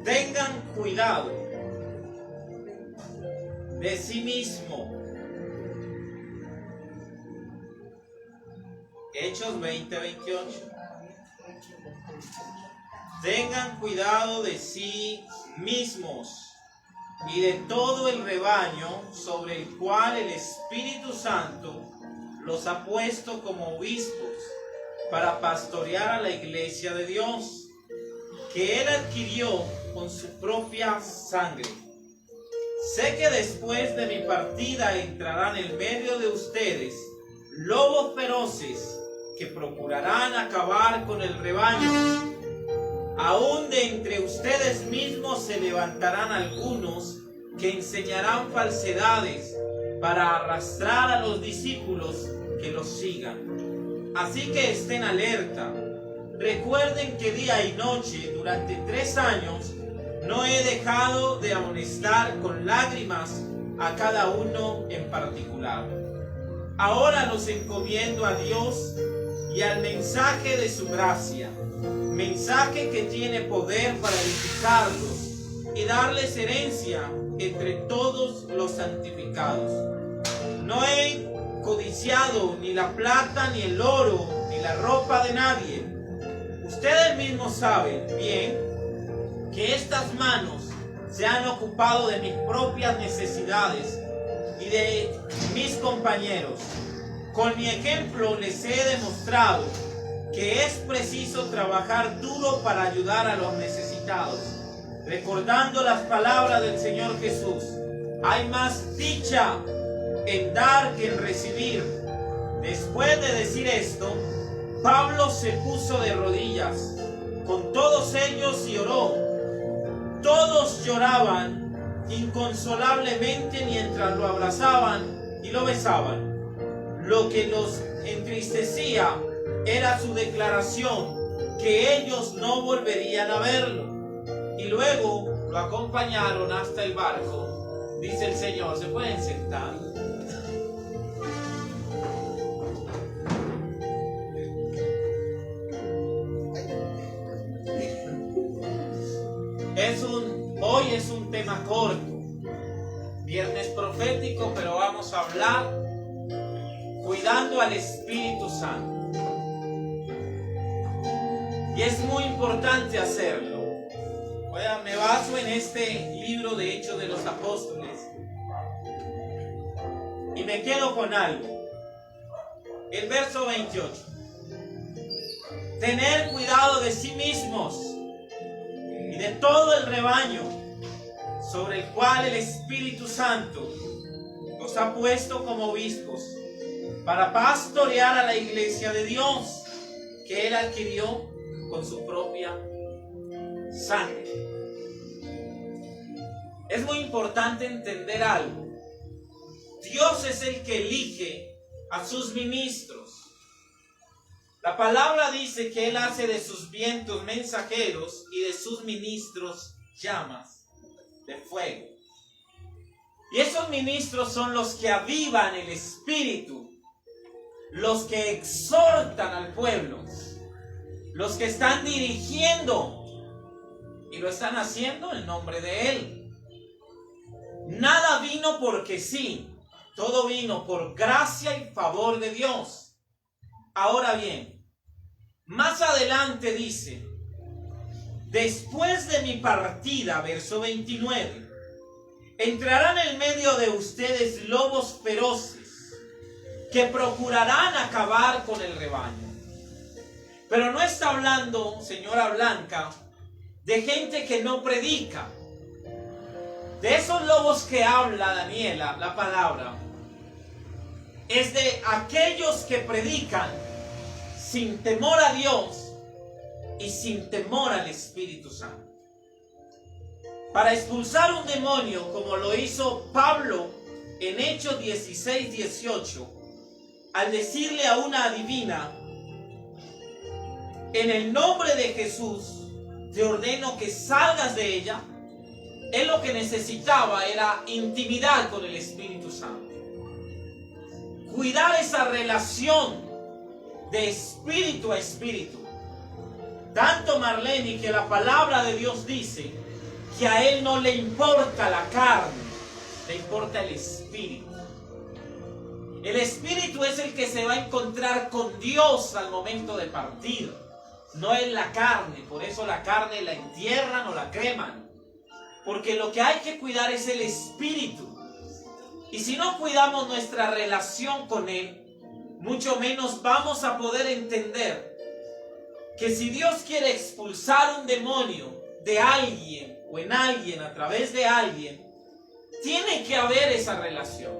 tengan cuidado de sí mismo. Hechos 20:28. Tengan cuidado de sí mismos y de todo el rebaño sobre el cual el Espíritu Santo los ha puesto como obispos para pastorear a la iglesia de Dios, que Él adquirió con su propia sangre. Sé que después de mi partida entrarán en medio de ustedes lobos feroces que procurarán acabar con el rebaño. Aún de entre ustedes mismos se levantarán algunos que enseñarán falsedades para arrastrar a los discípulos que los sigan. Así que estén alerta. Recuerden que día y noche durante 3 años no he dejado de amonestar con lágrimas a cada uno en particular. Ahora los encomiendo a Dios y al mensaje de su gracia, mensaje que tiene poder para edificarlos y darles herencia entre todos los santificados. No he codiciado ni la plata, ni el oro, ni la ropa de nadie. Ustedes mismos saben bien que estas manos se han ocupado de mis propias necesidades y de mis compañeros. Con mi ejemplo les he demostrado que es preciso trabajar duro para ayudar a los necesitados, recordando las palabras del Señor Jesús: hay más dicha en dar que en recibir. Después de decir esto, Pablo se puso de rodillas con todos ellos y oró. Todos lloraban inconsolablemente mientras lo abrazaban y lo besaban. Lo que los entristecía era su declaración que ellos no volverían a verlo. Y luego lo acompañaron hasta el barco. Dice el Señor, ¿se pueden sentar? Hoy es un tema corto, viernes profético, pero vamos a hablar cuidando al Espíritu Santo. Y es muy importante hacerlo. Me baso en este libro de Hechos de los Apóstoles y me quedo con algo. El verso 28. Tener cuidado de sí mismos y de todo el rebaño sobre el cual el Espíritu Santo los ha puesto como obispos para pastorear a la iglesia de Dios que Él adquirió con su propia sangre. Es muy importante entender algo. Dios es el que elige a sus ministros. La palabra dice que Él hace de sus vientos mensajeros y de sus ministros llamas de fuego. Y esos ministros son los que avivan el espíritu, los que exhortan al pueblo, los que están dirigiendo y lo están haciendo en nombre de Él. Nada vino porque sí, todo vino por gracia y favor de Dios. Ahora bien, más adelante dice: después de mi partida, verso 29, entrarán en medio de ustedes lobos feroces que procurarán acabar con el rebaño. Pero no está hablando, señora Blanca, de gente que no predica. De esos lobos que habla Daniela, la palabra, es de aquellos que predican sin temor a Dios y sin temor al Espíritu Santo. Para expulsar un demonio, como lo hizo Pablo en Hechos 16:18, al decirle a una adivina: en el nombre de Jesús te ordeno que salgas de ella, él lo que necesitaba era intimidad con el Espíritu Santo. Cuidar esa relación de espíritu a espíritu. Tanto, Marlene, que la palabra de Dios dice que a él no le importa la carne, le importa el espíritu. El espíritu es el que se va a encontrar con Dios al momento de partir, no es la carne. Por eso la carne la entierran o la creman, porque lo que hay que cuidar es el espíritu. Y si no cuidamos nuestra relación con él, mucho menos vamos a poder entender que si Dios quiere expulsar un demonio de alguien o en alguien a través de alguien, tiene que haber esa relación.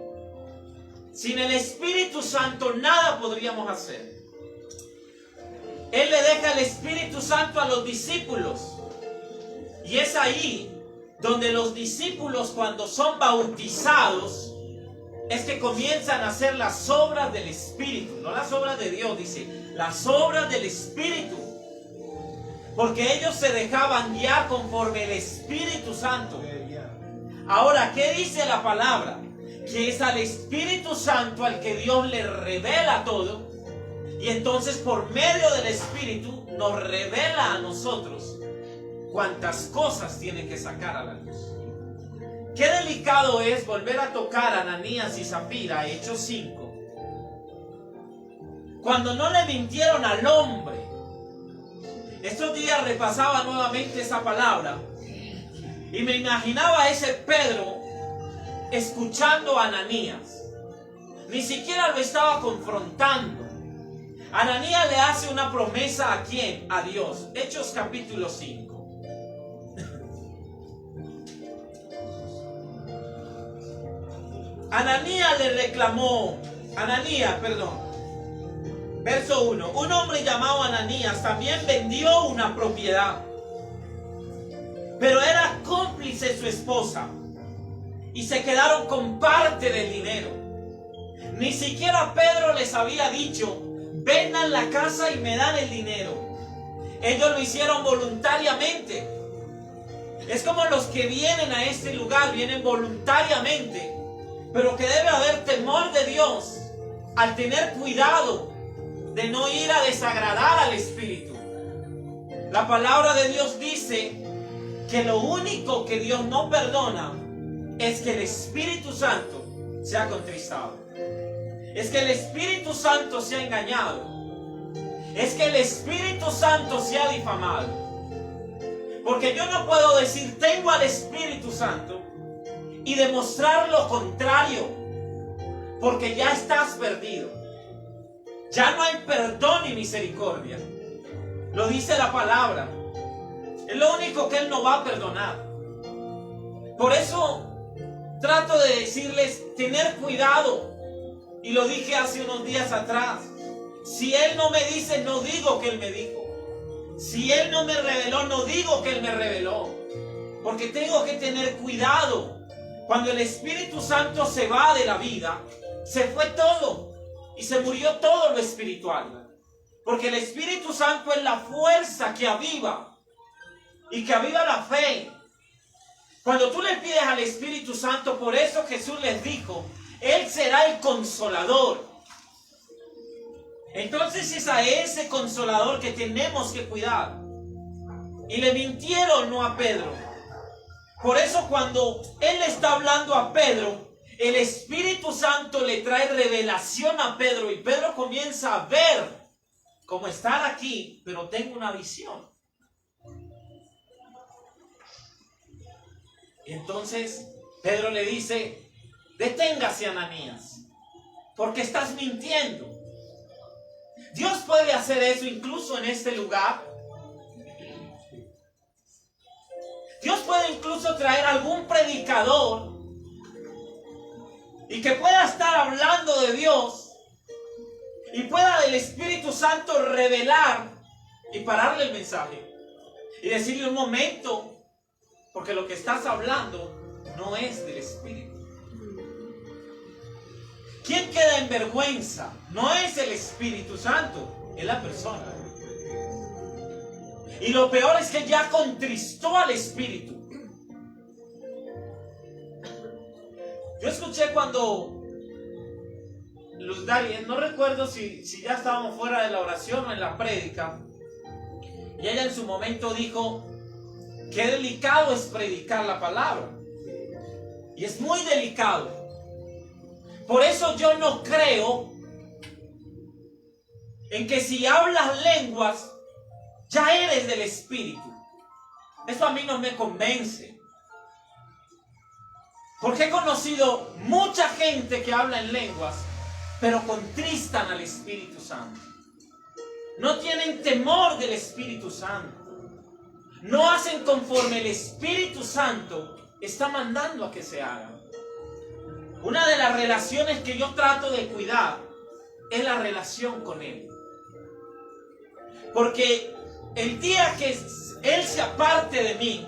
Sin el Espíritu Santo nada podríamos hacer. Él le deja el Espíritu Santo a los discípulos. Y es ahí donde los discípulos, cuando son bautizados, es que comienzan a hacer las obras del Espíritu. No las obras de Dios, dice, las obras del Espíritu. Porque ellos se dejaban guiar conforme el Espíritu Santo. Ahora, ¿qué dice la palabra? Que es al Espíritu Santo al que Dios le revela todo. Y entonces por medio del Espíritu nos revela a nosotros cuántas cosas tiene que sacar a la luz. Qué delicado es volver a tocar a Ananías y Zafira, Hechos 5. Cuando no le mintieron al hombre. Estos días repasaba nuevamente esa palabra y me imaginaba a ese Pedro escuchando a Ananías. Ni siquiera lo estaba confrontando. Ananías le hace una promesa ¿a quién? A Dios. Hechos capítulo 5. Ananías le reclamó, verso 1, un hombre llamado Ananías también vendió una propiedad, pero era cómplice su esposa y se quedaron con parte del dinero. Ni siquiera Pedro les había dicho, vendan la casa y me dan el dinero. Ellos lo hicieron voluntariamente. Es como los que vienen a este lugar, vienen voluntariamente, pero que debe haber temor de Dios al tener cuidado de no ir a desagradar al Espíritu. La palabra de Dios dice que lo único que Dios no perdona es que el Espíritu Santo sea contristado. Es que el Espíritu Santo sea engañado. Es que el Espíritu Santo sea difamado. Porque yo no puedo decir tengo al Espíritu Santo y demostrar lo contrario, porque ya estás perdido. Ya no hay perdón ni misericordia. Lo dice la palabra. Es lo único que Él no va a perdonar. Por eso trato de decirles, tener cuidado. Y lo dije hace unos días atrás. Si Él no me dice, no digo que Él me dijo. Si Él no me reveló, no digo que Él me reveló. Porque tengo que tener cuidado. Cuando el Espíritu Santo se va de la vida, se fue todo. Y se murió todo lo espiritual. Porque el Espíritu Santo es la fuerza que aviva. Y que aviva la fe. Cuando tú le pides al Espíritu Santo, por eso Jesús les dijo, Él será el consolador. Entonces es a ese consolador que tenemos que cuidar. Y le mintieron no a Pedro. Por eso cuando Él está hablando a Pedro, el Espíritu Santo le trae revelación a Pedro. Y Pedro comienza a ver cómo estar aquí, pero tengo una visión. Y entonces Pedro le dice, deténgase Ananías, porque estás mintiendo. Dios puede hacer eso incluso en este lugar. Dios puede incluso traer algún predicador y que pueda estar hablando de Dios y pueda el Espíritu Santo revelar y pararle el mensaje y decirle un momento, porque lo que estás hablando no es del Espíritu. ¿Quién queda en vergüenza? No es el Espíritu Santo, es la persona. Y lo peor es que ya contristó al Espíritu. Yo escuché cuando Luz Dari, no recuerdo si ya estábamos fuera de la oración o en la prédica, y ella en su momento dijo qué delicado es predicar la palabra. Y es muy delicado. Por eso yo no creo en que si hablas lenguas, ya eres del Espíritu. Eso a mí no me convence. Porque he conocido mucha gente que habla en lenguas, pero contristan al Espíritu Santo. No tienen temor del Espíritu Santo. No hacen conforme el Espíritu Santo está mandando a que se haga. Una de las relaciones que yo trato de cuidar es la relación con Él. Porque el día que Él se aparte de mí,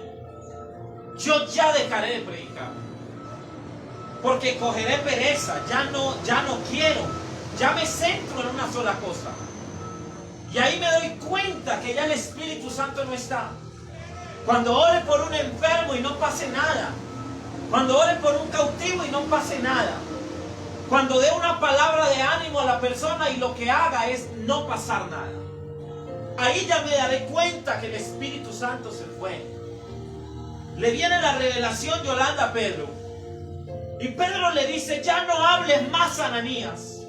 yo ya dejaré de predicar. Porque cogeré pereza, ya no quiero, ya me centro en una sola cosa. Y ahí me doy cuenta que ya el Espíritu Santo no está. Cuando ore por un enfermo y no pase nada. Cuando ore por un cautivo y no pase nada. Cuando dé una palabra de ánimo a la persona y lo que haga es no pasar nada. Ahí ya me daré cuenta que el Espíritu Santo se fue. Le viene la revelación Yolanda a Pedro. Y Pedro le dice, ya no hables más, Ananías.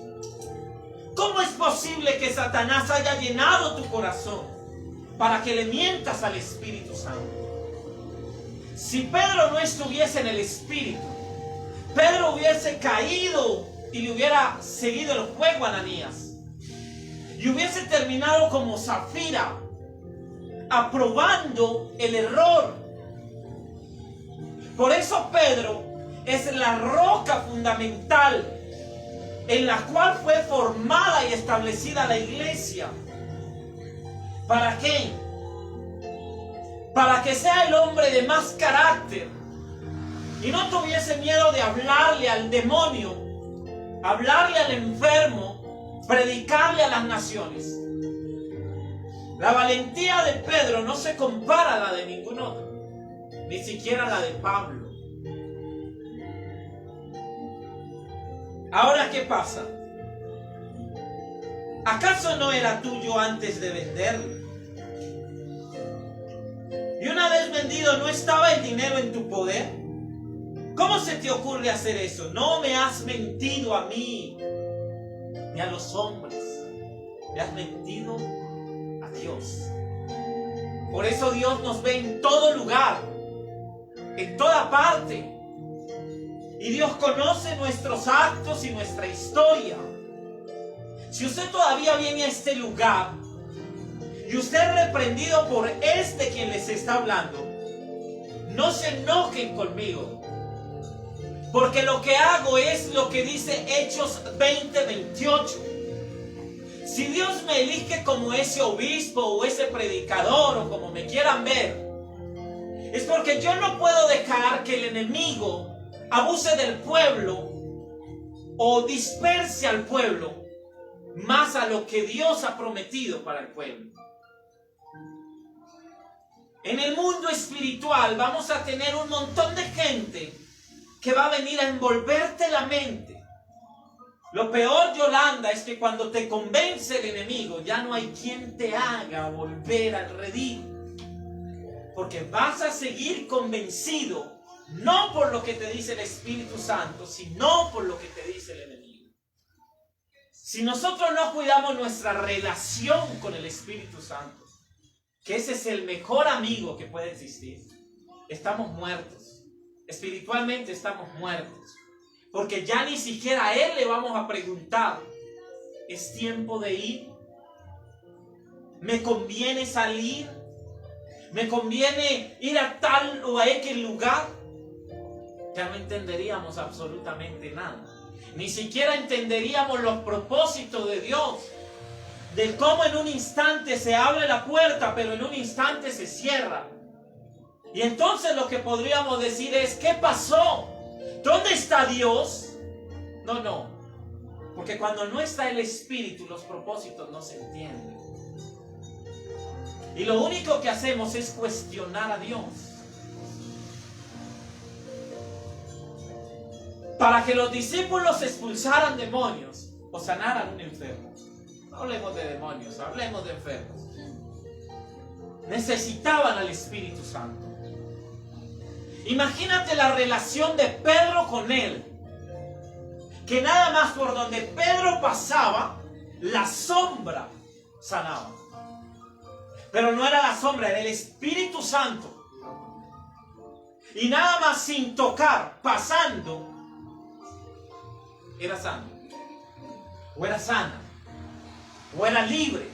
¿Cómo es posible que Satanás haya llenado tu corazón para que le mientas al Espíritu Santo? Si Pedro no estuviese en el Espíritu, Pedro hubiese caído y le hubiera seguido el juego a Ananías. Y hubiese terminado como Zafira, aprobando el error. Por eso Pedro es la roca fundamental en la cual fue formada y establecida la iglesia. ¿Para qué? Para que sea el hombre de más carácter y no tuviese miedo de hablarle al demonio, hablarle al enfermo, predicarle a las naciones. La valentía de Pedro no se compara a la de ningún otro, ni siquiera a la de Pablo. Ahora, ¿qué pasa? ¿Acaso no era tuyo antes de venderlo? Y una vez vendido, ¿no estaba el dinero en tu poder? ¿Cómo se te ocurre hacer eso? No me has mentido a mí, ni a los hombres. Me has mentido a Dios. Por eso Dios nos ve en todo lugar, en toda parte. Y Dios conoce nuestros actos y nuestra historia. Si usted todavía viene a este lugar y usted es reprendido por quien les está hablando, no se enojen conmigo. Porque lo que hago es lo que dice Hechos 20:28. Si Dios me elige como ese obispo o ese predicador o como me quieran ver, es porque yo no puedo dejar que el enemigo abuse del pueblo o disperse al pueblo más a lo que Dios ha prometido para el pueblo. En el mundo espiritual vamos a tener un montón de gente que va a venir a envolverte la mente. Lo peor, Yolanda, es que cuando te convence el enemigo, ya no hay quien te haga volver al redil. Porque vas a seguir convencido, no por lo que te dice el Espíritu Santo, sino por lo que te dice el enemigo. Si nosotros no cuidamos nuestra relación con el Espíritu Santo, que ese es el mejor amigo que puede existir, estamos muertos. Espiritualmente estamos muertos. Porque ya ni siquiera a Él le vamos a preguntar, ¿es tiempo de ir? ¿Me conviene salir? ¿Me conviene ir a tal o a aquel lugar? Ya no entenderíamos absolutamente nada. Ni siquiera entenderíamos los propósitos de Dios. De cómo en un instante se abre la puerta, pero en un instante se cierra. Y entonces lo que podríamos decir es, ¿qué pasó? ¿Dónde está Dios? No. Porque cuando no está el Espíritu, los propósitos no se entienden. Y lo único que hacemos es cuestionar a Dios. Para que los discípulos expulsaran demonios o sanaran un enfermo. No hablemos de demonios, hablemos de enfermos. Necesitaban al Espíritu Santo. Imagínate la relación de Pedro con él. Que nada más por donde Pedro pasaba, la sombra sanaba. Pero no era la sombra, era el Espíritu Santo. Y nada más sin tocar, pasando, era sano. O era sana. O era libre.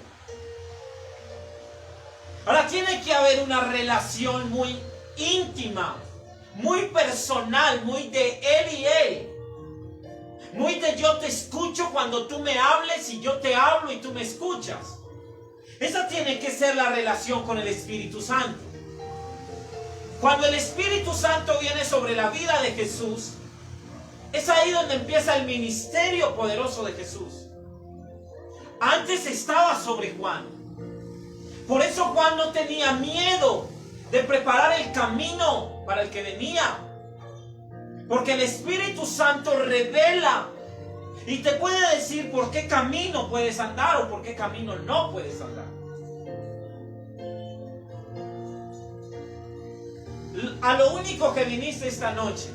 Ahora tiene que haber una relación muy íntima, muy personal, muy de él y él. Muy de yo te escucho cuando tú me hables y yo te hablo y tú me escuchas. Esa tiene que ser la relación con el Espíritu Santo. Cuando el Espíritu Santo viene sobre la vida de Jesús, es ahí donde empieza el ministerio poderoso de Jesús. Antes estaba sobre Juan. Por eso Juan no tenía miedo de preparar el camino para el que venía. Porque el Espíritu Santo revela y te puede decir por qué camino puedes andar o por qué camino no puedes andar. A lo único que viniste esta noche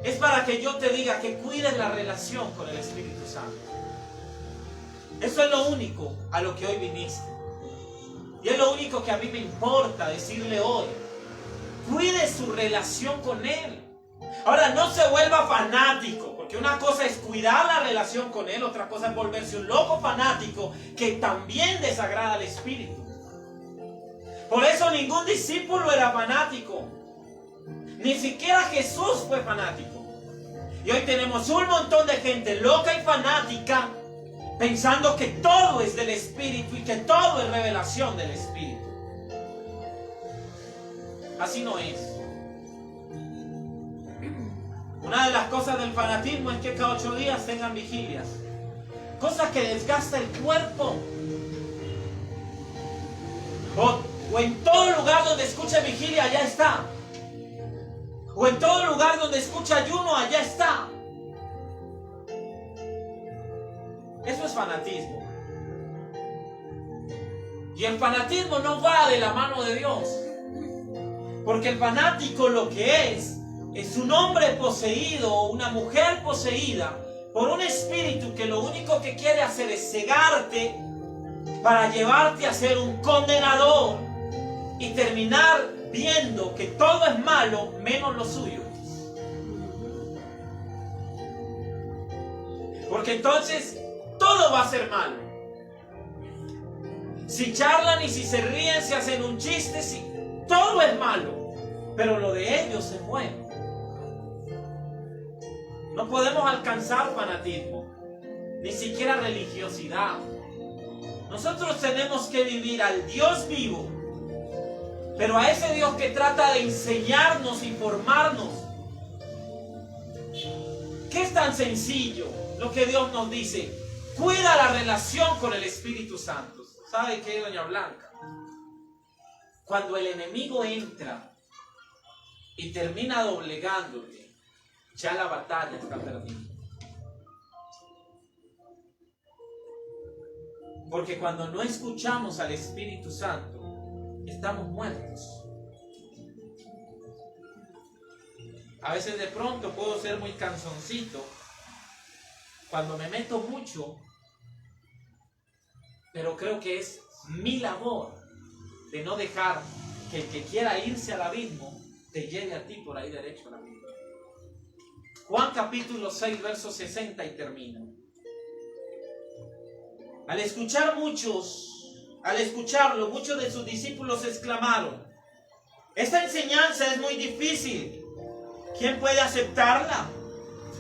es para que yo te diga que cuides la relación con el Espíritu Santo. Eso es lo único a lo que hoy viniste. Y es lo único que a mí me importa decirle hoy. Cuide su relación con Él. Ahora, no se vuelva fanático, porque una cosa es cuidar la relación con Él, otra cosa es volverse un loco fanático que también desagrada al Espíritu. Por eso ningún discípulo era fanático. Ni siquiera Jesús fue fanático. Y hoy tenemos un montón de gente loca y fanática pensando que todo es del Espíritu y que todo es revelación del Espíritu. Así no es. Una de las cosas del fanatismo es que cada 8 días tengan vigilias. Cosa que desgasta el cuerpo. O en todo lugar donde escuche vigilia, allá está. O en todo lugar donde escuche ayuno, allá está. Eso es fanatismo. Y el fanatismo no va de la mano de Dios. Porque el fanático lo que es un hombre poseído o una mujer poseída por un espíritu que lo único que quiere hacer es cegarte para llevarte a ser un condenador y terminar viendo que todo es malo menos lo suyo. Porque entonces todo va a ser malo. Si charlan y si se ríen, si hacen un chiste, si todo es malo, pero lo de ellos es bueno. No podemos alcanzar fanatismo, ni siquiera religiosidad. Nosotros tenemos que vivir al Dios vivo, pero a ese Dios que trata de enseñarnos y formarnos. ¿Qué es tan sencillo lo que Dios nos dice? Cuida la relación con el Espíritu Santo. ¿Sabe qué, doña Blanca? Cuando el enemigo entra y termina doblegándote, ya la batalla está perdida. Porque cuando no escuchamos al Espíritu Santo, estamos muertos. A veces de pronto puedo ser muy cansoncito cuando me meto mucho, pero creo que es mi labor de no dejar que el que quiera irse al abismo te lleve a ti por ahí derecho al abismo. Juan capítulo 6, verso 60 y termino. Al escucharlo, muchos de sus discípulos exclamaron: esta enseñanza es muy difícil. ¿Quién puede aceptarla?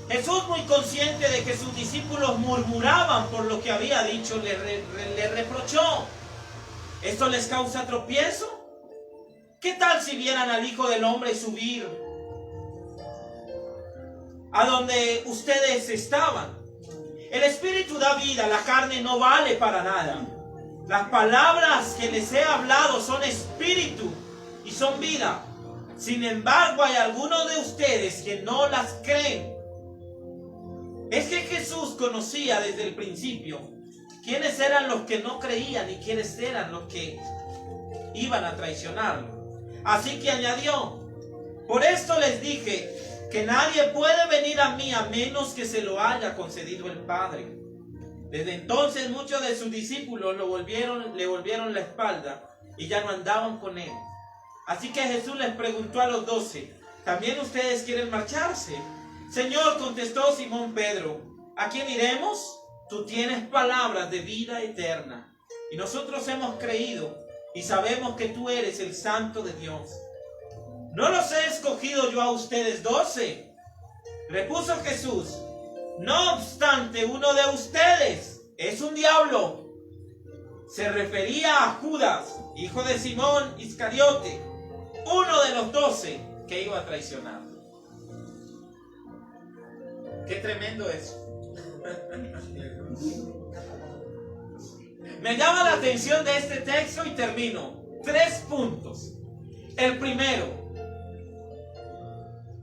Jesús, muy consciente de que sus discípulos murmuraban por lo que había dicho, le reprochó: ¿esto les causa tropiezo? ¿Qué tal si vieran al Hijo del Hombre subir a donde ustedes estaban? El Espíritu da vida, la carne no vale para nada. Las palabras que les he hablado son espíritu y son vida. Sin embargo, hay algunos de ustedes que no las creen. Es que Jesús conocía desde el principio quiénes eran los que no creían y quiénes eran los que iban a traicionarlo. Así que añadió: Por esto les dije que nadie puede venir a mí a menos que se lo haya concedido el Padre. Desde entonces muchos de sus discípulos le volvieron la espalda y ya no andaban con él. Así que Jesús les preguntó a los 12, ¿también ustedes quieren marcharse? Señor, contestó Simón Pedro, ¿a quién iremos? Tú tienes palabras de vida eterna. Y nosotros hemos creído y sabemos que tú eres el Santo de Dios. ¿No los he escogido yo a ustedes 12? Repuso Jesús. No obstante, uno de ustedes es un diablo. Se refería a Judas, hijo de Simón Iscariote, uno de los 12 que iba a traicionar. Qué tremendo eso. Me llama la atención de este texto y termino. 3 puntos. El primero,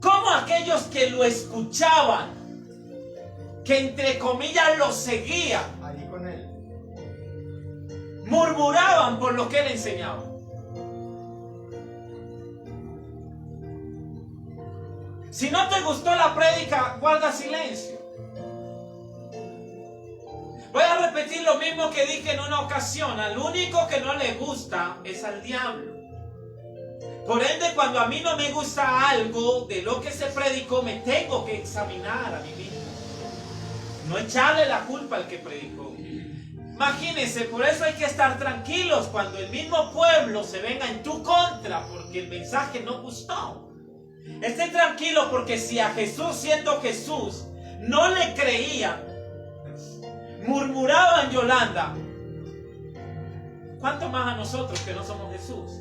cómo aquellos que lo escuchaban, que entre comillas lo seguían, ahí con él, murmuraban por lo que él enseñaba. Si no te gustó la prédica, guarda silencio. Voy a repetir lo mismo que dije en una ocasión. Al único que no le gusta es al diablo. Por ende, cuando a mí no me gusta algo de lo que se predicó, me tengo que examinar a mí mismo. No echarle la culpa al que predicó. Imagínense, por eso hay que estar tranquilos cuando el mismo pueblo se venga en tu contra porque el mensaje no gustó. Esté tranquilo porque si a Jesús, siendo Jesús, no le creían, murmuraban Yolanda, ¿cuánto más a nosotros que no somos Jesús?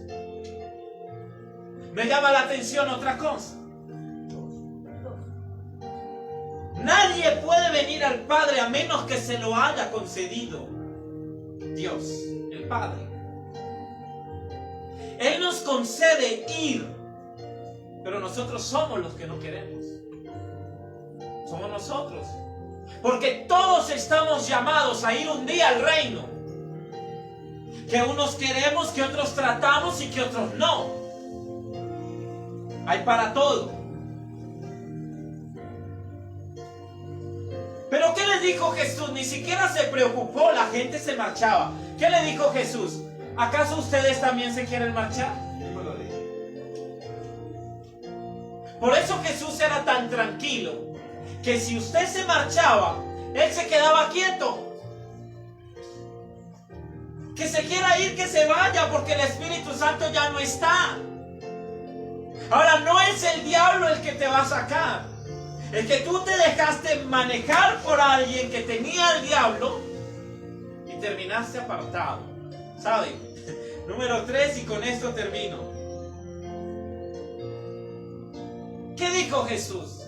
Me llama la atención otra cosa. Nadie puede venir al Padre a menos que se lo haya concedido Dios, el Padre. Él nos concede ir, pero nosotros somos los que no queremos. Somos nosotros. Porque todos estamos llamados a ir un día al reino. Que unos queremos, que otros tratamos y que otros no. Hay para todo. Pero ¿qué le dijo Jesús? Ni siquiera se preocupó, la gente se marchaba. ¿Qué le dijo Jesús? ¿Acaso ustedes también se quieren marchar? Por eso Jesús era tan tranquilo, que si usted se marchaba, Él se quedaba quieto. Que se quiera ir, que se vaya, porque el Espíritu Santo ya no está. Ahora, no es el diablo el que te va a sacar. El que tú te dejaste manejar por alguien que tenía el diablo y terminaste apartado. ¿Sabe? Número 3, y con esto termino. ¿Qué dijo Jesús?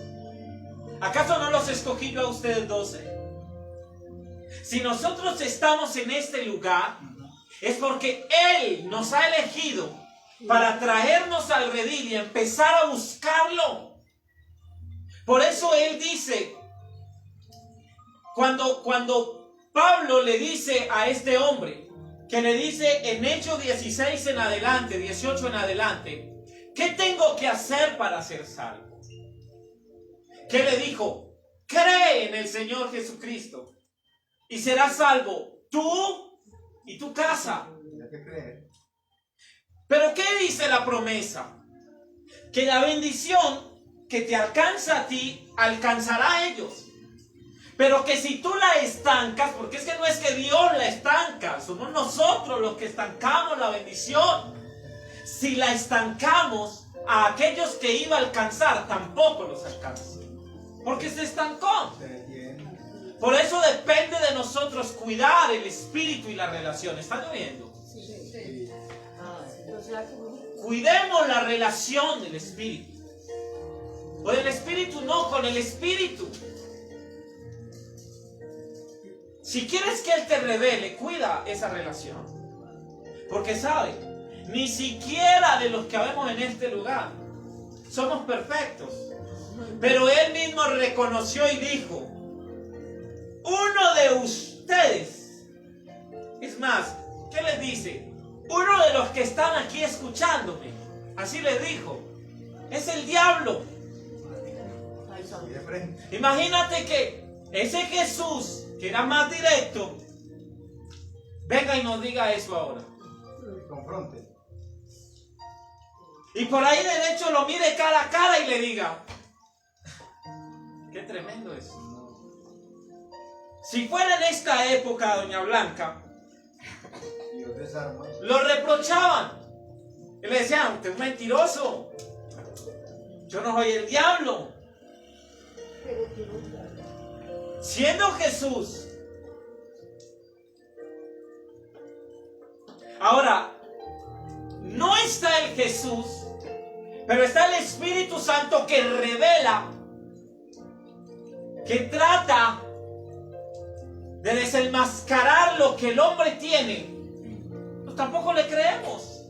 ¿Acaso no los escogí yo a ustedes 12? Si nosotros estamos en este lugar, es porque Él nos ha elegido para traernos al redil y empezar a buscarlo. Por eso Él dice, cuando Pablo le dice a este hombre, que le dice en Hechos 16 en adelante, 18 en adelante, ¿qué tengo que hacer para ser salvo? ¿Qué le dijo? Cree en el Señor Jesucristo y serás salvo tú y tu casa. Pero ¿qué dice la promesa? Que la bendición que te alcanza a ti, alcanzará a ellos. Pero que si tú la estancas, porque es que no es que Dios la estanca, somos nosotros los que estancamos la bendición. Si la estancamos, a aquellos que iba a alcanzar, tampoco los alcanza. Porque se estancó. Por eso depende de nosotros cuidar el espíritu y la relación. ¿Está lloviendo? Sí. Cuidemos la relación del espíritu. O del espíritu no, con el espíritu. Si quieres que Él te revele, cuida esa relación. Porque sabe, ni siquiera de los que habemos en este lugar somos perfectos. Pero Él mismo reconoció y dijo, uno de ustedes, es más, ¿qué les dice? Uno de los que están aquí escuchándome, así les dijo, Es el diablo. Imagínate que ese Jesús, que era más directo, venga y nos diga eso ahora. Confronte. Y por ahí derecho lo mire cara a cara y le diga, qué tremendo es. Si fuera en esta época, doña Blanca, lo reprochaban. Y le decían, usted es mentiroso. Yo no soy el diablo. Siendo Jesús. Ahora, no está el Jesús, pero está el Espíritu Santo que revela, que trata de desenmascarar lo que el hombre tiene. Pues tampoco le creemos,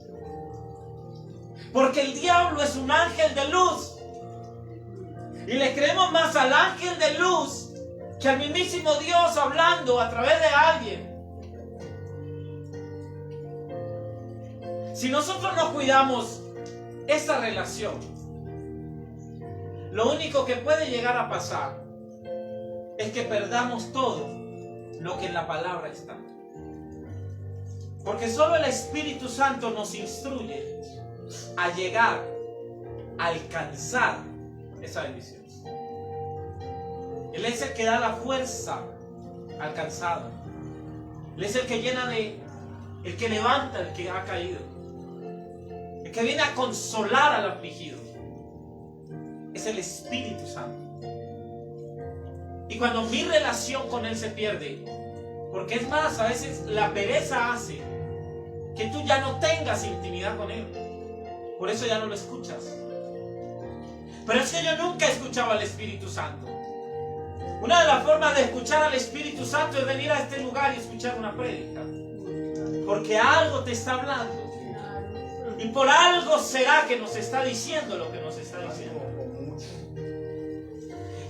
porque el diablo es un ángel de luz y le creemos más al ángel de luz que al mismísimo Dios hablando a través de alguien. Si nosotros no cuidamos esa relación, lo único que puede llegar a pasar es que perdamos todo lo que en la palabra está. Porque solo el Espíritu Santo nos instruye a llegar, a alcanzar esa bendición. Él es el que da la fuerza alcanzada. Él es el que llena el que levanta el que ha caído. El que viene a consolar al afligido. Es el Espíritu Santo. Y cuando mi relación con Él se pierde, porque es más, a veces la pereza hace que tú ya no tengas intimidad con Él. Por eso ya no lo escuchas. Pero es que yo nunca escuchaba al Espíritu Santo. Una de las formas de escuchar al Espíritu Santo es venir a este lugar y escuchar una prédica. Porque algo te está hablando. Y por algo será que nos está diciendo lo que nos está diciendo.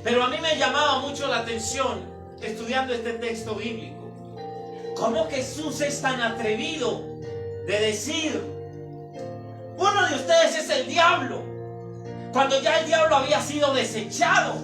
Pero a mí me llamaba mucho la atención estudiando este texto bíblico. ¿Cómo Jesús es tan atrevido de decir, uno de ustedes es el diablo, cuando ya el diablo había sido desechado?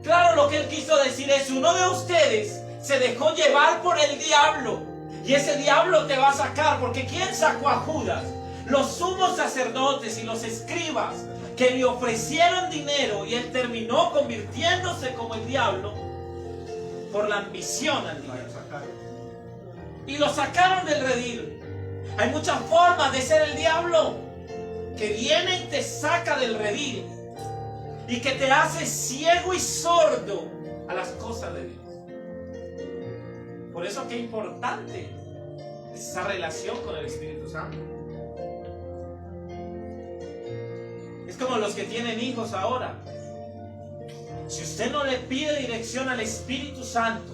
Claro, lo que él quiso decir es, uno de ustedes se dejó llevar por el diablo. Y ese diablo te va a sacar, porque ¿quién sacó a Judas? Los sumos sacerdotes y los escribas que le ofrecieron dinero y él terminó convirtiéndose como el diablo por la ambición al dinero. Y lo sacaron del redil. Hay muchas formas de ser el diablo, que viene y te saca del redil y que te hace ciego y sordo a las cosas de Dios. Por eso qué importante es esa relación con el Espíritu Santo. Es como los que tienen hijos ahora. Si usted no le pide dirección al Espíritu Santo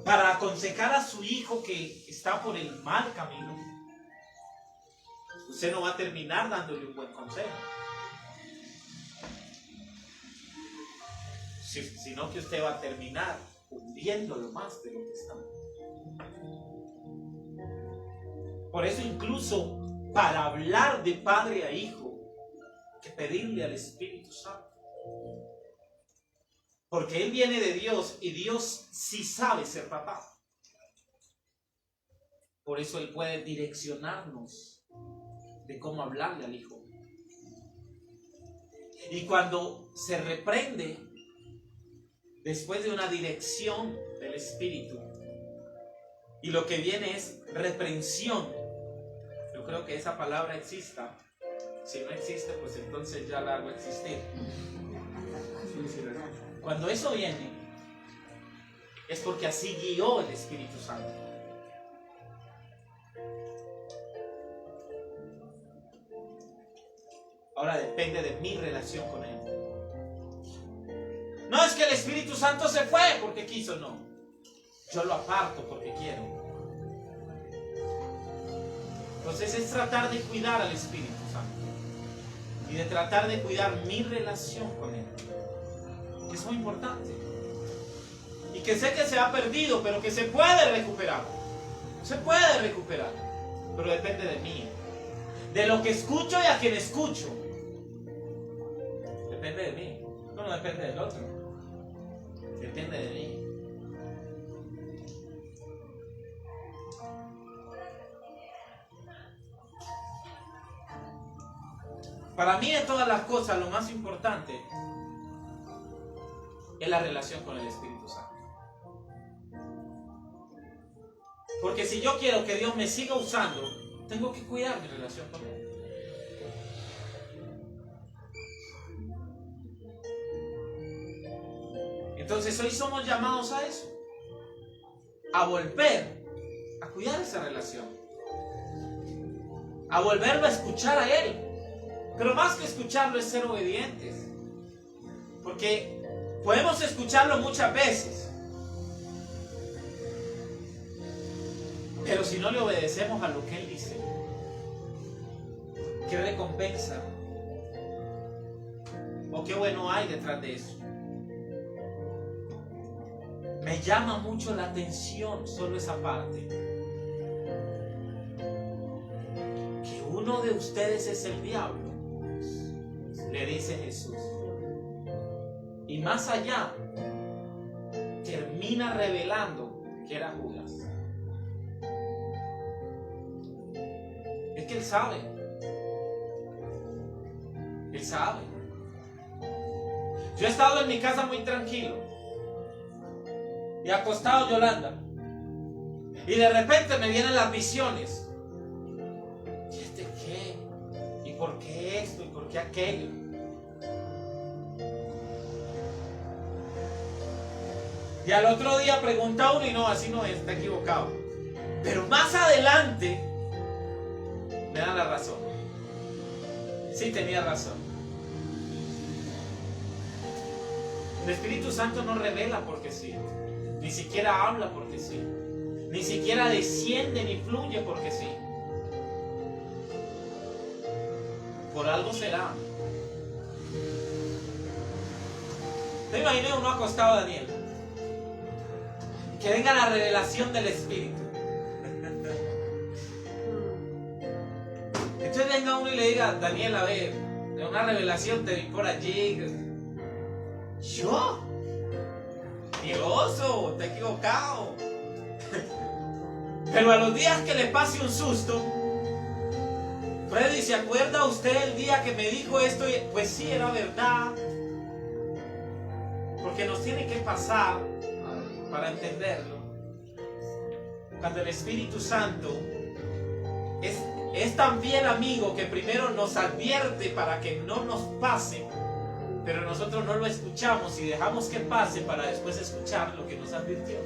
para aconsejar a su hijo que está por el mal camino, usted no va a terminar dándole un buen consejo. Sino que usted va a terminar hundiéndolo más de lo que está. Por eso incluso para hablar de padre a hijo, que pedirle al Espíritu Santo. Porque Él viene de Dios y Dios sí sabe ser papá. Por eso Él puede direccionarnos de cómo hablarle al hijo. Y cuando se reprende, después de una dirección del Espíritu, y lo que viene es reprensión, yo creo que esa palabra exista. Si no existe, pues entonces ya la hago existir. Cuando eso viene, es porque así guió el Espíritu Santo. Ahora depende de mi relación con Él. No es que el Espíritu Santo se fue porque quiso, no. Yo lo aparto porque quiero. Entonces es tratar de cuidar al Espíritu Santo y de tratar de cuidar mi relación con Él, que es muy importante y que sé que se ha perdido, pero que se puede recuperar. Se puede recuperar, pero depende de mí. de lo que escucho y a quien escucho. Depende de mí. No depende del otro. Depende de mí. Para mí de todas las cosas lo más importante es la relación con el Espíritu Santo. Porque si yo quiero que Dios me siga usando, tengo que cuidar mi relación con Él. Entonces hoy somos llamados a eso, a volver a cuidar esa relación, a volverlo a escuchar a Él. Pero más que escucharlo es ser obedientes, porque podemos escucharlo muchas veces, pero si no le obedecemos a lo que Él dice, ¿qué recompensa o qué bueno hay detrás de eso? Me llama mucho la atención solo esa parte, que uno de ustedes es el diablo, le dice Jesús, y más allá termina revelando que era Judas. Es que Él sabe. Él sabe. Yo he estado en mi casa muy tranquilo y acostado Yolanda, y de repente me vienen las visiones. ¿Y este qué? ¿Y por qué esto? ¿Y por qué aquello? Y al otro día pregunta uno y no, así no es, está equivocado. Pero más adelante me dan la razón. Sí, tenía razón. El Espíritu Santo no revela porque sí, ni siquiera habla porque sí, ni siquiera desciende ni fluye porque sí. Por algo será. ¿Te imaginé uno acostado, Daniel? Que venga la revelación del Espíritu. Entonces venga uno y le diga, Daniel, a ver, de una revelación te vi por allí. ¿Yo? Mentiroso, te he equivocado. Pero a los días que le pase un susto, Freddy, ¿se acuerda usted el día que me dijo esto? Pues sí, era verdad. Porque nos tiene que pasar para entenderlo. Cuando el Espíritu Santo es tan fiel amigo que primero nos advierte para que no nos pase, pero nosotros no lo escuchamos y dejamos que pase para después escuchar lo que nos advirtió.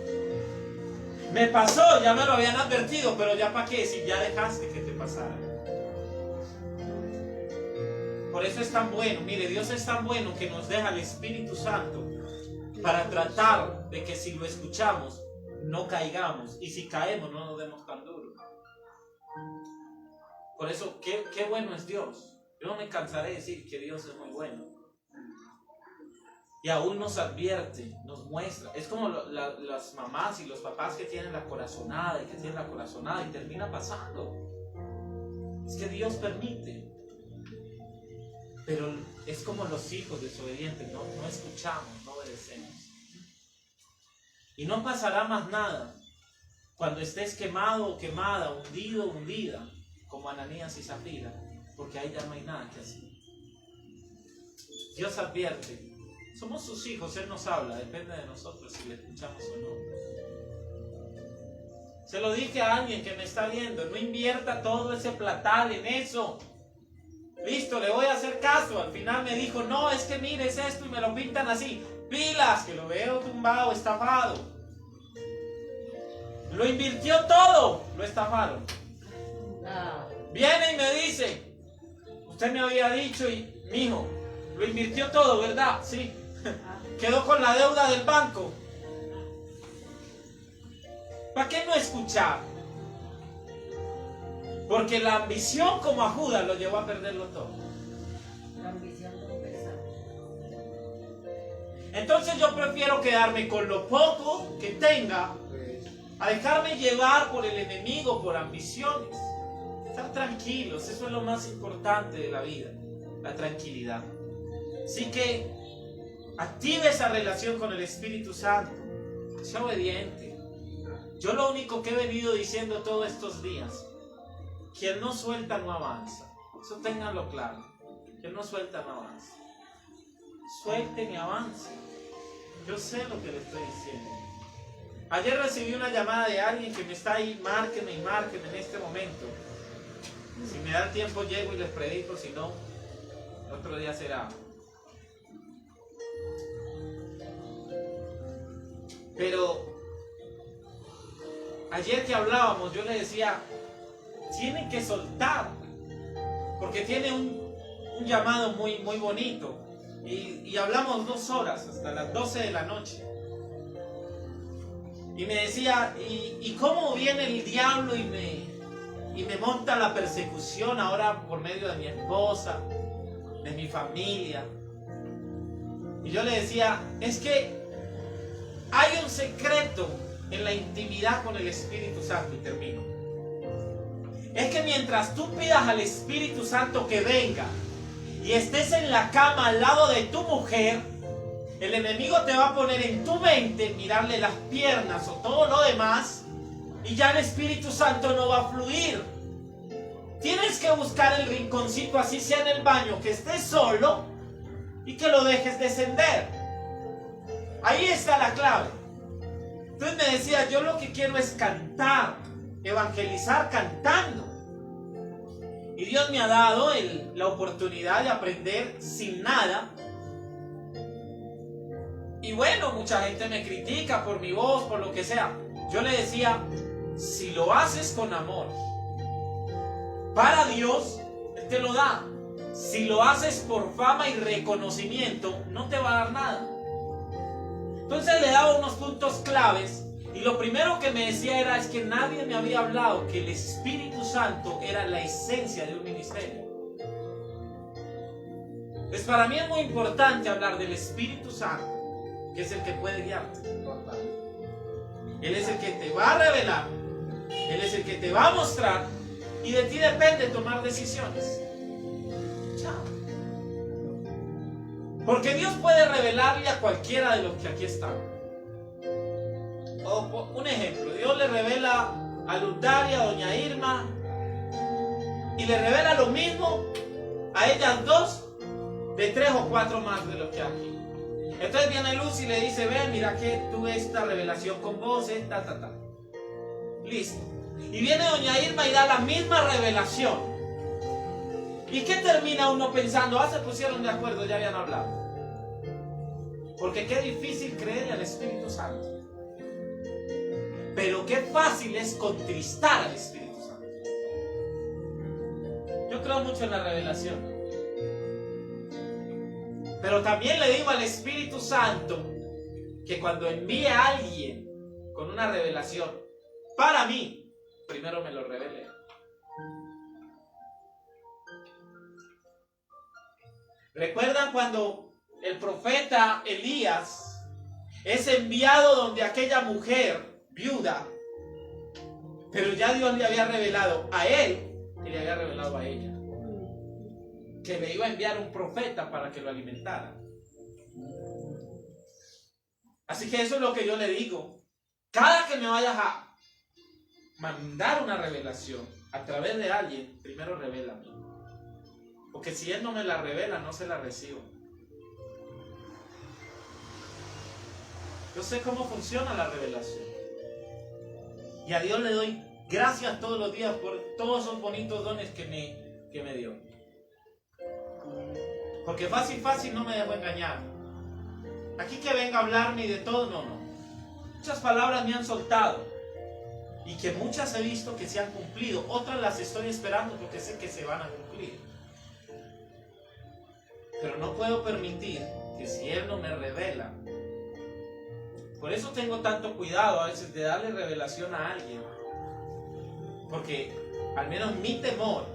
Me pasó, ya me lo habían advertido, pero ya para qué, si ya dejaste que te pasara. Por eso es tan bueno, mire, Dios es tan bueno que nos deja el Espíritu Santo para tratar de que si lo escuchamos no caigamos, y si caemos no nos demos tan duro. Por eso, qué bueno es Dios. Yo no me cansaré de decir que Dios es muy bueno. Y aún nos advierte, nos muestra. Es como las mamás y los papás que tienen la corazonada y termina pasando. Es que Dios permite. Pero es como los hijos desobedientes, no escuchamos, no obedecemos. Y no pasará más nada cuando estés quemado o quemada, hundido o hundida, como Ananías y Zafira, porque ahí ya no hay nada que hacer. Dios advierte. Somos sus hijos, Él nos habla, depende de nosotros si le escuchamos o no. Se lo dije a alguien que me está viendo, no invierta todo ese platal en eso. Listo, le voy a hacer caso. Al final me dijo, no, es que mire, es esto y me lo pintan así. Pilas, que lo veo tumbado, estafado. Lo invirtió todo, lo estafaron. Viene y me dice, usted me había dicho, y mijo, lo invirtió todo, ¿verdad? Sí. Quedó con la deuda del banco. ¿Para qué no escuchar? Porque la ambición, como a Judas, lo llevó a perderlo todo. La ambición no pesa. Entonces yo prefiero quedarme con lo poco que tenga a dejarme llevar por el enemigo, por ambiciones. Estar tranquilos, eso es lo más importante de la vida, la tranquilidad. Así que active esa relación con el Espíritu Santo, sea obediente. Yo lo único que he venido diciendo todos estos días, quien no suelta no avanza. Eso ténganlo claro. Quien no suelta no avanza. Suelten y avancen. Yo sé lo que le estoy diciendo. Ayer recibí una llamada de alguien que me está ahí, márquenme y márquenme en este momento. Si me da el tiempo llego y les predico, si no, el otro día será. Pero ayer que hablábamos, yo le decía, tienen que soltar, porque tiene un llamado muy, muy bonito. Y hablamos 2 horas, hasta las 12 de la noche. Y me decía, ¿y cómo viene el diablo y me monta la persecución ahora por medio de mi esposa, de mi familia? Y yo le decía, es que hay un secreto en la intimidad con el Espíritu Santo, y termino. Es que mientras tú pidas al Espíritu Santo que venga y estés en la cama al lado de tu mujer, el enemigo te va a poner en tu mente, mirarle las piernas o todo lo demás, y ya el Espíritu Santo no va a fluir. Tienes que buscar el rinconcito, así sea en el baño, que estés solo y que lo dejes descender. Ahí está la clave. Entonces me decía, yo lo que quiero es cantar, evangelizar cantando. Y Dios me ha dado la oportunidad de aprender sin nada. Y bueno, mucha gente me critica por mi voz, por lo que sea. Yo le decía, si lo haces con amor para Dios, Él te lo da. Si lo haces por fama y reconocimiento, no te va a dar nada. Entonces le daba unos puntos claves. Y lo primero que me decía era, es que nadie me había hablado que el Espíritu Santo era la esencia de un ministerio. Pues para mí es muy importante hablar del Espíritu Santo, que es el que puede guiarte. Él es el que te va a revelar, Él es el que te va a mostrar, y de ti depende tomar decisiones. Chao. Porque Dios puede revelarle a cualquiera de los que aquí están. O un ejemplo, Dios le revela a Lutaria, a doña Irma, y le revela lo mismo a ellas 2 de 3 o 4 más de los que hay aquí. Entonces viene Luz y le dice, ven, mira que tuve esta revelación con vos, listo. Y viene doña Irma y da la misma revelación. ¿Y qué termina uno pensando? Se pusieron de acuerdo, ya habían hablado. Porque qué difícil creerle al Espíritu Santo. Pero qué fácil es contristar al Espíritu Santo. Yo creo mucho en la revelación. Pero también le digo al Espíritu Santo que cuando envíe a alguien con una revelación para mí, primero me lo revele. ¿Recuerdan cuando el profeta Elías es enviado donde aquella mujer viuda, pero ya Dios le había revelado a él y le había revelado a ella que le iba a enviar un profeta para que lo alimentara? Así que eso es lo que yo le digo. Cada que me vayas a mandar una revelación a través de alguien, primero revélame. Porque si Él no me la revela, no se la recibo. Yo sé cómo funciona la revelación. Y a Dios le doy gracias todos los días por todos esos bonitos dones que me dio. Porque fácil no me dejo engañar. Aquí que venga a hablarme y de todo, no. Muchas palabras me han soltado. Y que muchas he visto que se han cumplido. Otras las estoy esperando porque sé que se van a cumplir. Pero no puedo permitir que si Él no me revela. Por eso tengo tanto cuidado a veces de darle revelación a alguien. Porque al menos mi temor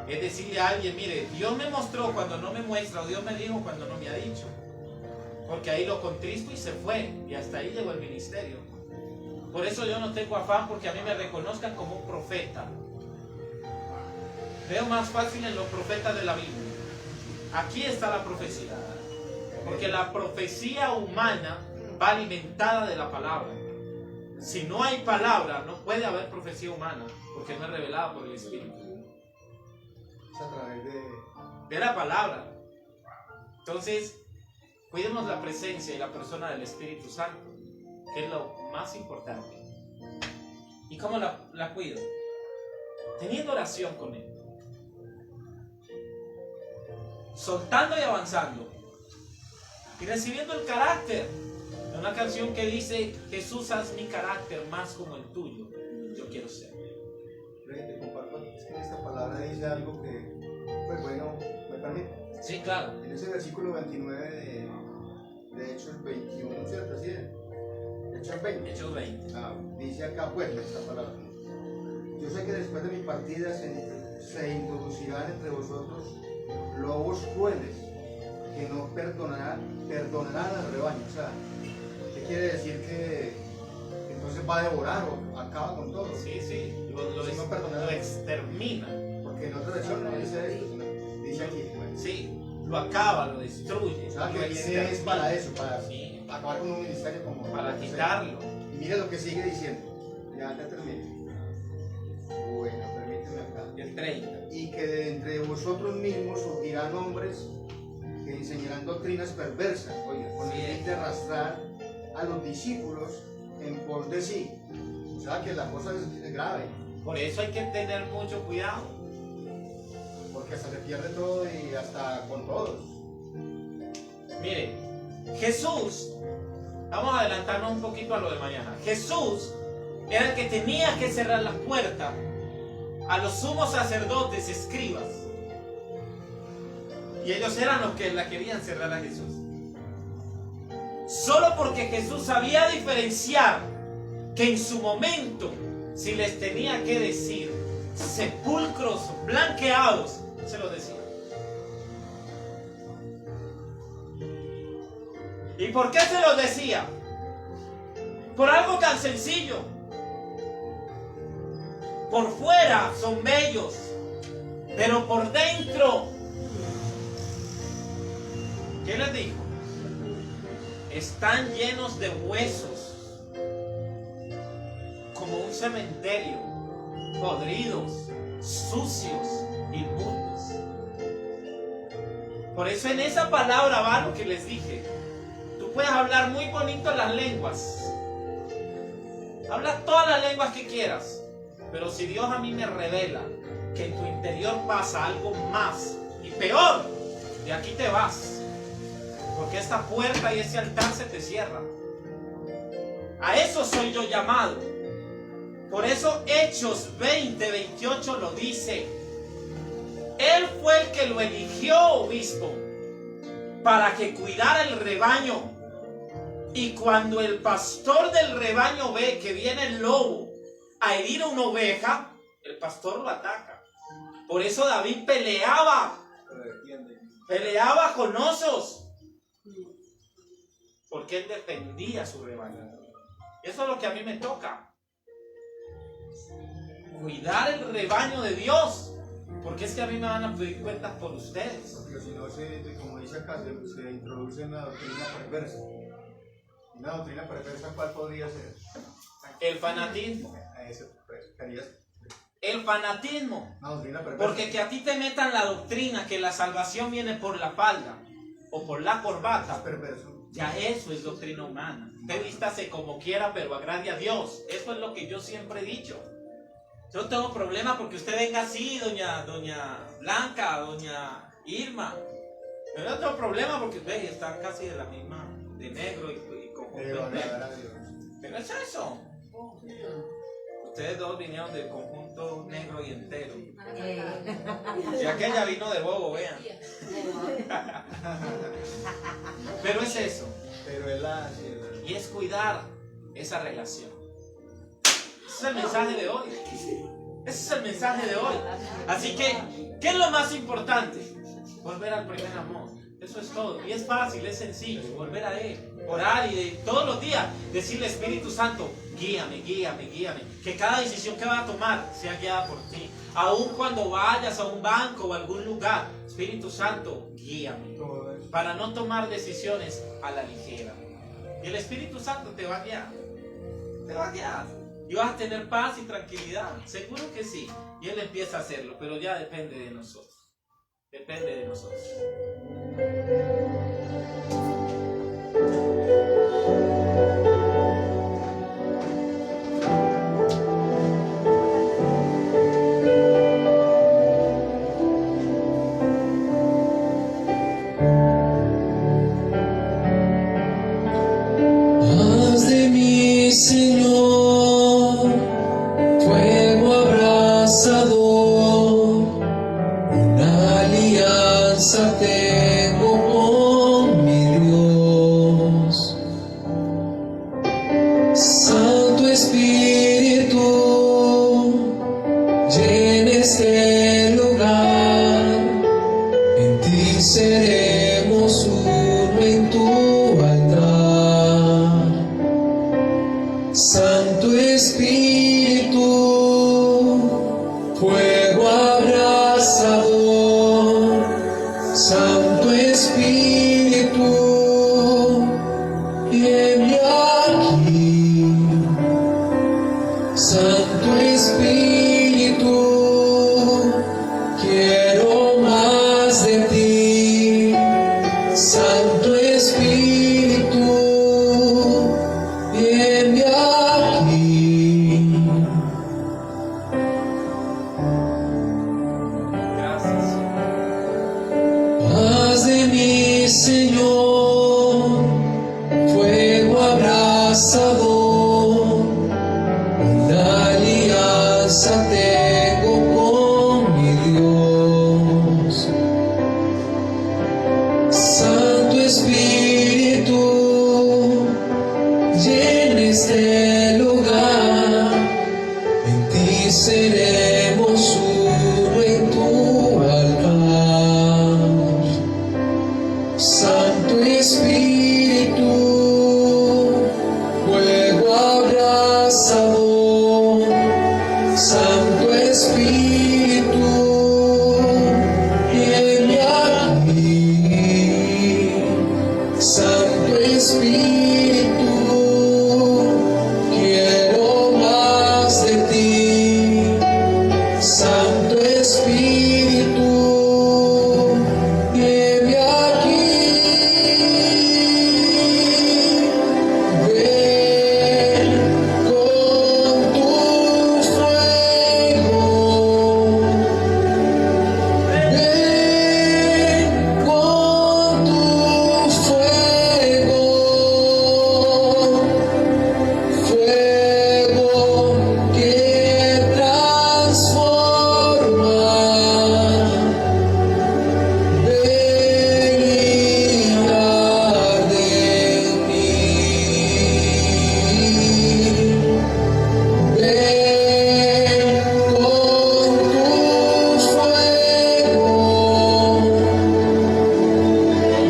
es decirle a alguien, mire, Dios me mostró cuando no me muestra, o Dios me dijo cuando no me ha dicho. Porque ahí lo contristo y se fue, y hasta ahí llegó el ministerio. Por eso yo no tengo afán porque a mí me reconozcan como un profeta. Veo más fácil en los profetas de la Biblia. Aquí está la profecía. Porque la profecía humana va alimentada de la palabra. Si no hay palabra, no puede haber profecía humana, porque no es revelada por el Espíritu. Es a través de la palabra. Entonces, cuidemos la presencia y la persona del Espíritu Santo, que es lo más importante. ¿Y cómo la cuido? Teniendo oración con Él. Soltando y avanzando. Y recibiendo el carácter. Una canción que dice: Jesús, haz mi carácter más como el tuyo. Yo quiero ser. Te comparto, es que esta palabra dice algo que, pues bueno, ¿me permite? Sí, claro. En ese versículo 29 de Hechos 21, ¿cierto? ¿Sí? Hechos 20. Hechos 20. Dice acá, pues, esta palabra: yo sé que después de mi partida se introducirán entre vosotros lobos crueles que no perdonarán al rebaño. O sea, ¿qué quiere decir? Que entonces va a devorar o acaba con todo. Sí, sí, Si no perdonará, lo extermina. porque en otra versión no dice esto, sino dice aquí. Bueno. Sí, lo acaba, lo destruye. O sea, que lo viene es extermina. para eso, para Sí, acabar con un ministerio como... para quitarlo. Y mire lo que sigue diciendo. Ya terminé. Bueno, permíteme acá. El 30. Y que de entre vosotros mismos surgirán hombres que enseñarán doctrinas perversas, oiga, con el fin de arrastrar a los discípulos en pos de sí. O sea que la cosa es grave, Por eso hay que tener mucho cuidado. porque hasta se pierde todo y hasta con todos. Mire, Jesús, vamos a adelantarnos un poquito a lo de mañana. Jesús era el que tenía que cerrar las puertas a los sumos sacerdotes, escribas. Y ellos eran los que la querían cerrar a Jesús. Solo porque Jesús sabía diferenciar que en su momento, si les tenía que decir sepulcros blanqueados, se los decía. ¿Y por qué se los decía? Por algo tan sencillo. Por fuera son bellos, pero por dentro, ¿qué les dijo? Están llenos de huesos, como un cementerio, podridos, sucios, inmundos. Por eso en esa palabra va lo que les dije. Tú puedes hablar muy bonito las lenguas. Habla todas las lenguas que quieras. Pero si Dios a mí me revela que en tu interior pasa algo más y peor, de aquí te vas. Porque esta puerta y ese altar se te cierra. A eso soy yo llamado. Por eso Hechos 20:28 lo dice. Él fue el que lo eligió obispo para que cuidara el rebaño. Y cuando el pastor del rebaño ve que viene el lobo a herir a una oveja, el pastor lo ataca. Por eso David peleaba con osos, porque él defendía su rebaño. Eso es lo que a mí me toca, cuidar el rebaño de Dios, porque es que a mí me van a pedir cuentas por ustedes. Porque si no, como dice acá, se introduce una doctrina perversa. Una doctrina perversa, ¿cuál podría ser? El fanatismo. Eso, pues, querías. El fanatismo. Una doctrina perversa. Porque que a ti te metan la doctrina que la salvación viene por la falda o por la corbata, Es perverso. ya eso es doctrina humana. Usted vístase como quiera, pero agrade a Dios. Eso es lo que yo siempre he dicho. Yo no tengo problema porque usted venga así, doña Blanca, doña Irma. Pero no tengo problema porque ustedes están casi de la misma, de negro y conjunto Pero negro. agradar a Dios. Pero es eso. Ustedes dos vinieron del conjunto negro y entero. Y aquella vino de bobo, vean. Pero es eso. Pero es la... Y es cuidar esa relación. Ese es el mensaje de hoy. Ese es el mensaje de hoy. Así que, ¿qué es lo más importante? Volver al primer amor. Eso es todo. Y es fácil, es sencillo. Volver a Él. Orar y todos los días decirle, Espíritu Santo, guíame, guíame, guíame. Que cada decisión que va a tomar sea guiada por ti. Aun cuando vayas a un banco o a algún lugar, Espíritu Santo, guíame. Para no tomar decisiones a la ligera. Y el Espíritu Santo te va a guiar. Te va a guiar. Y vas a tener paz y tranquilidad. Seguro que sí. Y Él empieza a hacerlo, pero ya depende de nosotros. Depende de nosotros. Haz de mí, Señor, fuego abrasador, una alianza tengo con mi Dios. Santo Espíritu, llena este lugar, en ti seremos uno en tu altar. Santo Espíritu, fuego abrasador, Santo Espíritu, viene aquí. Santo Espíritu, quiero más de ti. Santo Espíritu, viene aquí. Gracias. Haz de mí, Señor, fuego abrasador, una alianza tengo con mi Dios. Santo Espíritu, llena este lugar, en ti seremos uno en tu altar. Santo Espíritu, fuego abrasador, Santo Espíritu, viene aquí. Santo Espíritu, quiero más de ti. Santo Espíritu, viene aquí. Ven con tu fuego. Ven con tu fuego. Fuego que transforma. Ven y arde en mí. Ven con tu fuego.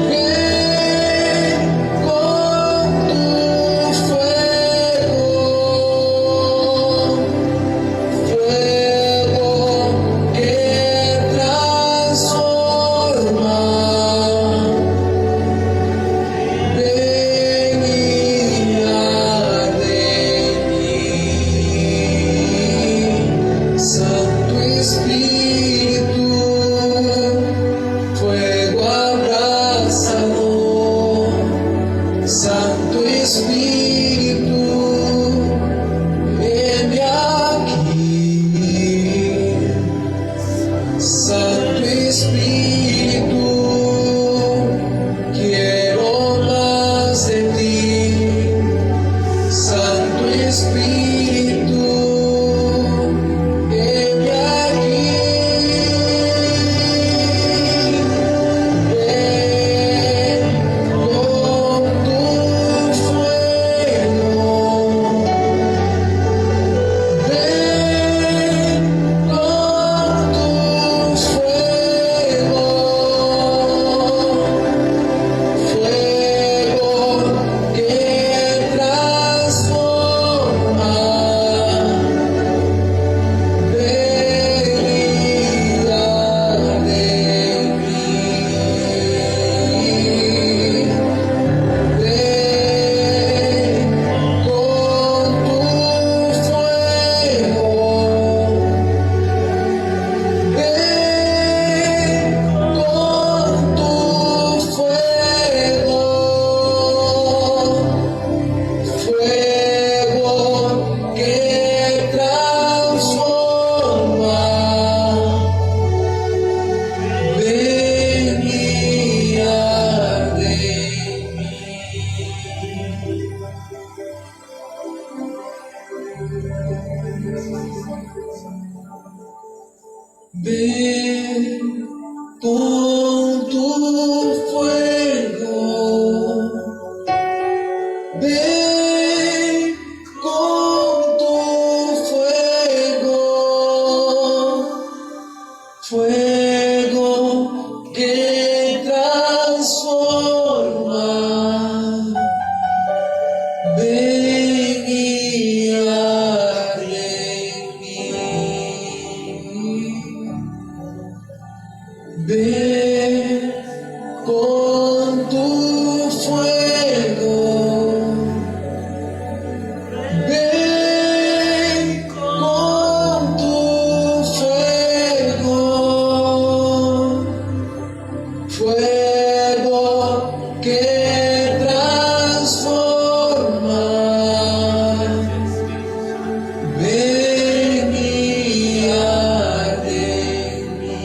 Ven con tu fuego. Fuego que transforma. Ven y arde en mí. Santo Espíritu, fuego abrasador, Santo Espíritu, viene aquí. Santo Espíritu, quiero más de ti. Santo Espíritu, viene aquí. Ven con tu fuego. Ven con tu fuego. ven con tu fuego, ven con tu fuego, fuego que transforma, ven y arde en mí.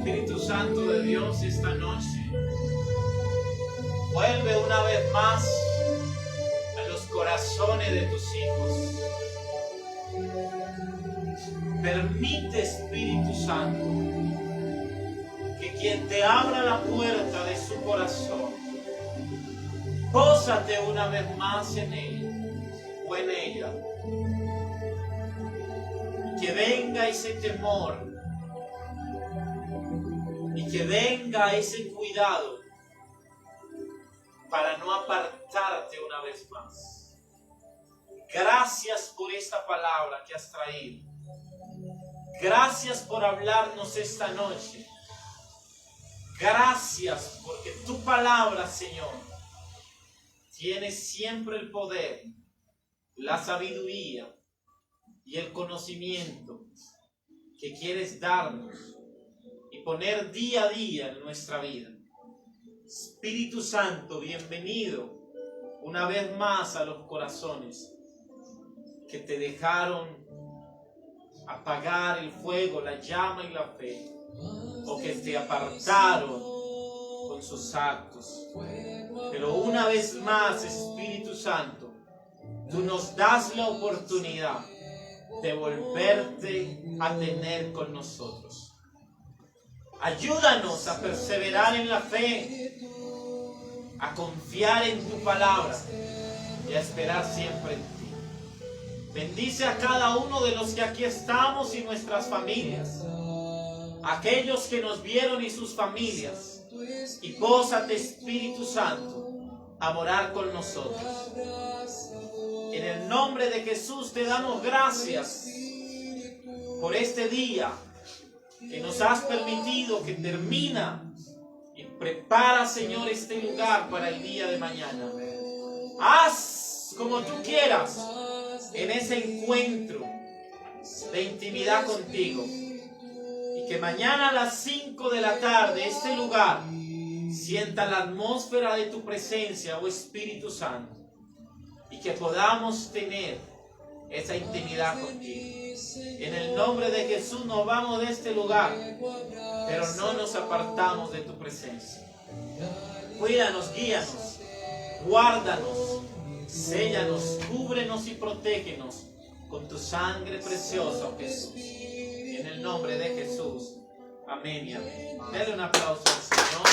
Espíritu Santo de Dios, esta noche vuelve una vez más a los corazones de tus hijos. Permite, Espíritu Santo, que quien te abra la puerta de su corazón, pósate una vez más en él o en ella, y que venga ese temor, y que venga ese cuidado para no apartarte una vez más. Gracias por esta palabra que has traído. Gracias por hablarnos esta noche. Gracias porque tu palabra, Señor, tiene siempre el poder, la sabiduría y el conocimiento que quieres darnos y poner día a día en nuestra vida. Espíritu Santo, bienvenido una vez más a los corazones que te dejaron apagar el fuego, la llama y la fe, o que te apartaron con sus actos. Pero una vez más, Espíritu Santo, tú nos das la oportunidad de volverte a tener con nosotros. Ayúdanos a perseverar en la fe, a confiar en tu palabra y a esperar siempre en ti. Bendice a cada uno de los que aquí estamos y nuestras familias, aquellos que nos vieron y sus familias, y pósate, Espíritu Santo, a morar con nosotros. En el nombre de Jesús te damos gracias por este día que nos has permitido, que termina, y prepara, Señor, este lugar para el día de mañana. Haz como tú quieras en ese encuentro de intimidad contigo, y que mañana a las 5 de la tarde este lugar sienta la atmósfera de tu presencia, oh Espíritu Santo, y que podamos tener esa intimidad contigo. En el nombre de Jesús nos vamos de este lugar, pero no nos apartamos de tu presencia. Cuídanos, guíanos, guárdanos, séllanos, cúbrenos y protégenos con tu sangre preciosa, Jesús. En el nombre de Jesús. Amén y amén. Dele un aplauso al Señor.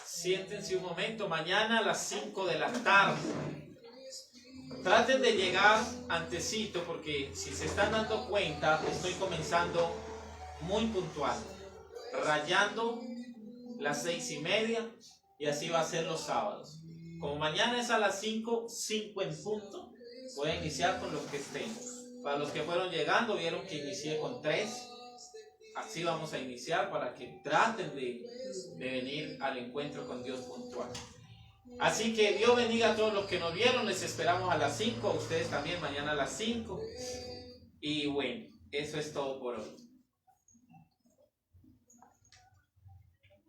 Siéntense un momento. Mañana a las 5 de la tarde. Traten de llegar antesito, porque si se están dando cuenta, estoy comenzando muy puntual, rayando las 6:30, y así va a ser los sábados. Como mañana es a las 5 en punto, voy a iniciar con los que estén. Para los que fueron llegando, vieron que inicié con 3. Así vamos a iniciar para que traten de venir al encuentro con Dios puntual. Así que Dios bendiga a todos los que nos vieron. Les esperamos a las 5. Ustedes también mañana a las 5. Y bueno, eso es todo por hoy.